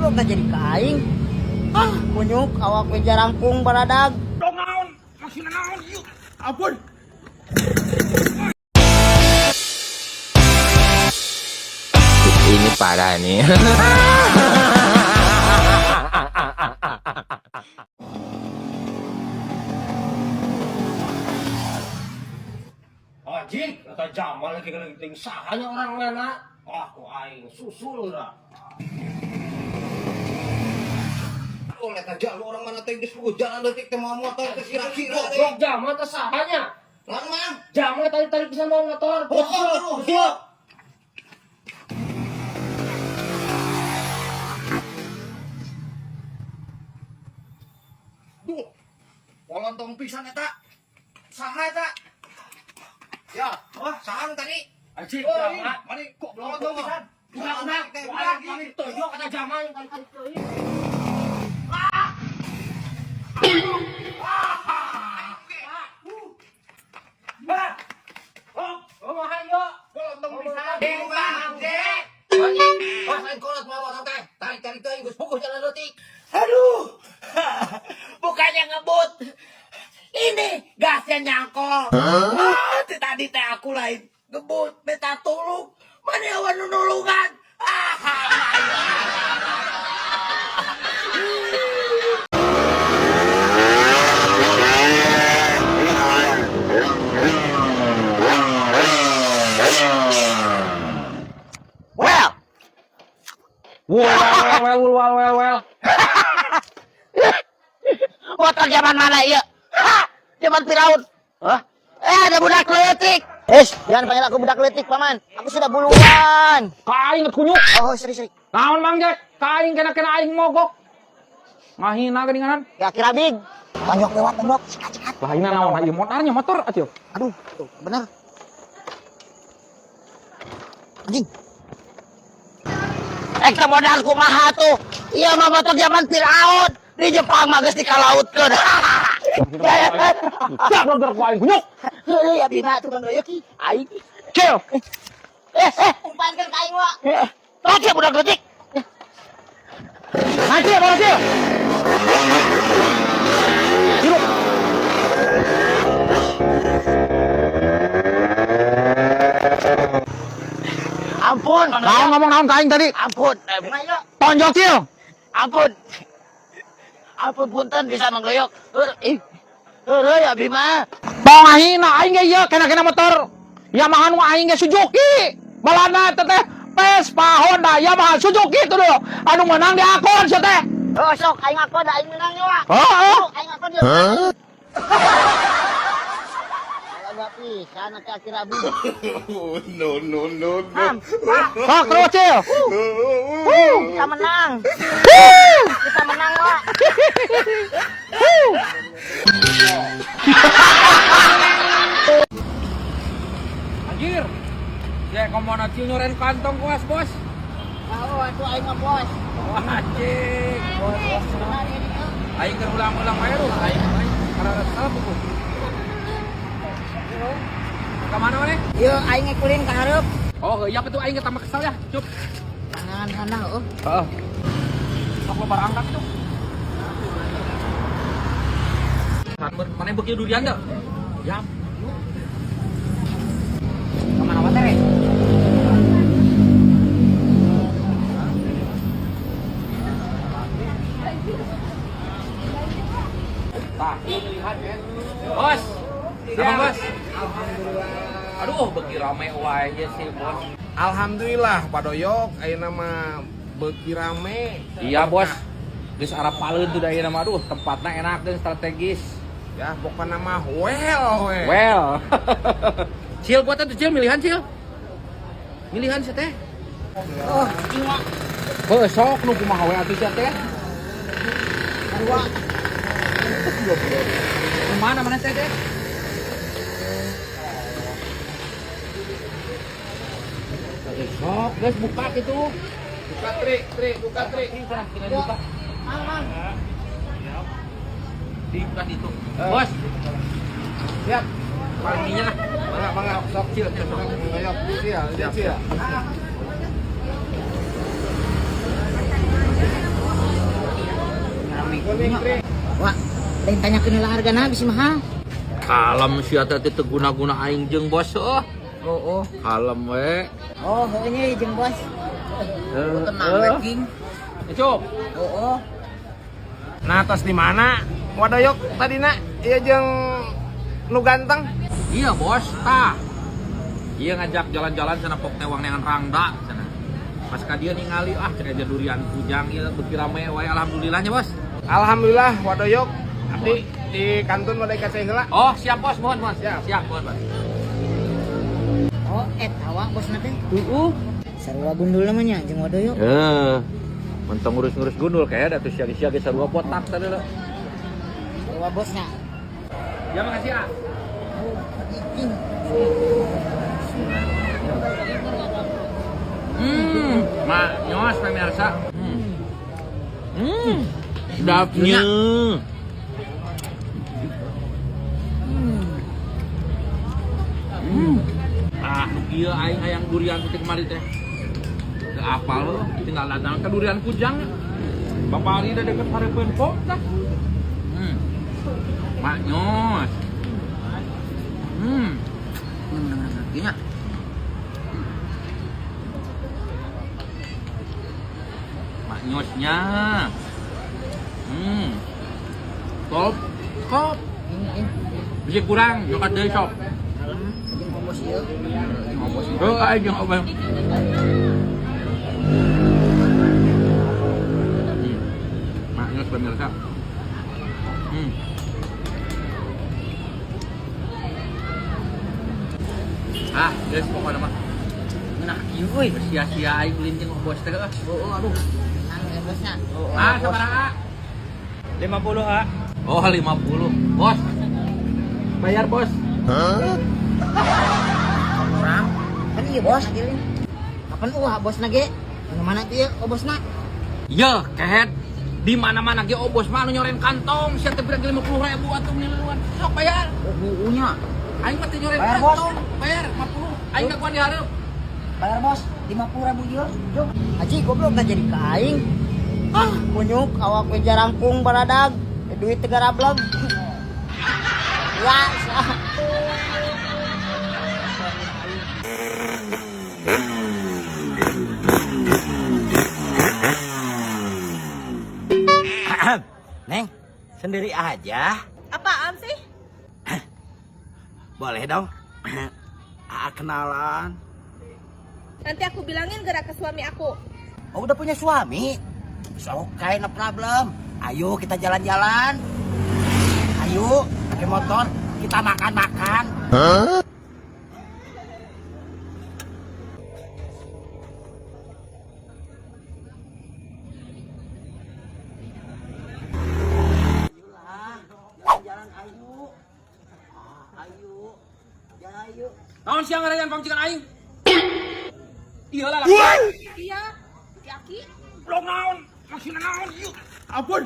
goblok gak jadi kaing. Ah, kunyuk awak meja rangkung baradag. Dong naon, masih naon yuk. Ampun. Ini parah nih. Anjing, kata Jamal lagi kelenting sahanya orang mana? Aku aing susul lah. Oh, lihat aja lu orang mana teh geus jalan detik teh mau motor teh kira-kira teh. Goblok Jamal teh sahanya? Lan mang. Jamal tadi bisa mau motor. Siap. Duh. Wolontong pisan eta. Saha eta? Ya, wah, sahang tadi. Anjing, Oh, Jamal. mari kok wolontong pisan. Udah, ini toyo kata Jamal yang tadi teuing. Oh, hayo. Wolontong pisan. Bang, Dek. Pas lain kolot mau motor teh. Tarik-tarik teh geus fokus jalan detik. Aduh. Bukannya ngebut. Ini gasnya nyangkol. Tadi teh aku lain ngebut, beta tulung. Mana awan nulungan? Well. Motor zaman mana iya? Hah, zaman Firaun. Hah? Ada budak letik. Jangan panggil aku budak letik, Paman. Aku sudah buluan. Kain kunyuk. Oh, seri. Naon Mang Jack? Kain kena aing mogok. Mahina geuninganan. Ya kira big. Banyak lewat tembok. Sikat. Bahina naon? Ieu motornya motor atuh. Aduh, tuh, bener. Anjing. Ekstra modal kumaha tuh. Iya mah motor zaman Firaun. Di Jepang mah geus dikalautkeun. Dak lo gerak aing kunyuk. Heuh ya bina tukang doyok ki. Aing. Cil. Umpankeun ka aing wa. Oke budak letik. Mati ya, Cil. Hirup. Ampun. Naon ngomong naon ka aing tadi? Ampun. Tonjok Cil. Ampun. Ampun punten bisa manggoyok. Heuh ya Bima. Tong ahina aing ge ieu kena motor. Yamaha nu aing ge Suzuki. Balana teh Vespa Honda Yamaha Suzuki itu dulu. Anu menang di akun sia teh. Oh sok aing akon da aing menang ya. Heeh. Aing akon dia. Agak pisan akhir abi. No. Sok terus Cil. Kita menang. Kita menang, Wak. Anjir. Ya komona Cil nyoren kantong kuas, Bos. Tahu atuh aing mah bos. Wah, anjing. Bos. Aing keur ulang-ulang wae lu. Aing karena salah buku. Ka mana maneh? Yuk aing ngekulin ka hareup. Oh, iya betul aing tambah kesal ya. Cup. Tangan sana oh. Heeh. Sok lo barang angkat tuh. Mana beki durian dah? Ya. Kemana wae teh? Tah, lihat ya. Bos. Siapa, Bos? Aduh, beki rame wae aja sih, Bos. Alhamdulillah Pak Doyok ayeuna mah beuki rame. Iya, Bos. Geus arah paleun tuh da ieu mah aduh, tempatna enak dan strategis. Ya pokoknya mah well. Well. Cil buatan tuh Cil, milihan Cil. Milihan sih teh. Oh, ingat. Heuh, sok nu kumaha we atuh sia teh. Dua. Kemana mana teh teh? Sok, guys buka gitu. Buka trik. Ini sana kita buka. Dibuka itu. Bos. Siap. Palinginya lah. Mangga sok Cil. Doyok Cil. kali. Wah, lain tanya kenal harga na bisi mahal. Kalem si eta teh teu guna-guna aing jeung bos heuh. Oh. Kalem we. Oh, heunya jeung bos. Tenang King. Cuk. Oh. Nah, tos di mana? Wadoyok tadi nak, iya jeung nu ganteng. Iya bos, tah. Iya ngajak jalan-jalan sana pok tewang neangan rangda sana. Pas ka dieu ningali cenah aja durian kujang ieu beuki rame wae alhamdulillahnya bos. Alhamdulillah Wadoyok. Abdi di kantun wadai kaceng heula. Oh, siap bos, mohon bos. Siap. Mohon bos. Oh, tawa bosna teh. Sarua gundul namanya jeung Wadoyok. Mentong ngurus-ngurus gundul kayak ada tuh siaga-siaga sarua botak tadi lo. Sarua bosnya. Ya makasih ya. Mak nyos pemirsa. Sedapnya. Ieu aing hayang durian teh kemari teh. Teu apal lo, tinggal datang ke durian kujang. Bapak ari da deket harepeun pok tah. Mak nyos. Iya. Mak nyosnya. Top. Bisa kurang, nyokat deui sok. Bos ieu. Oh, aing jeung obeng. Mak nyos pemirsa. Guys, pokoknya mah enak ieu euy, sia-sia aing gelincing bos teh. Aduh. Nang bosnya. Sabaraha? 50 ha. Oh, 50. Bos. Bayar, bos. Kurang. Kan ieu bos nagilin. Kapan bosna ge? Mana ieu bosna? Iya, kehet. Di mana-mana ge bos mah anu nyoren kantong, sia teh 50.000 atuh miliuan. Sok bayar. Oh, nya. Aing mah teh nyoren Bayar, kantong. Bayar 50. Aing kakuan dihareup. Bayar bos, 50.000 ieu. Jom. Aji goblok enggak jadi ka aing. Kunyuk awak we jarangkung baradag. Duit teu garableg. Ya, Neng, sendiri aja. Apaan sih? Boleh dong. Kenalan. Nanti aku bilangin gerak ke suami aku. Oh, udah punya suami? So, no problem. Ayo kita jalan-jalan. Ayo, pakai motor, kita makan-makan. Naon siang ngaranyan pangcikan aing? Iya lah. Iya, Yaki. Blok naon? Masih naon? Ampun.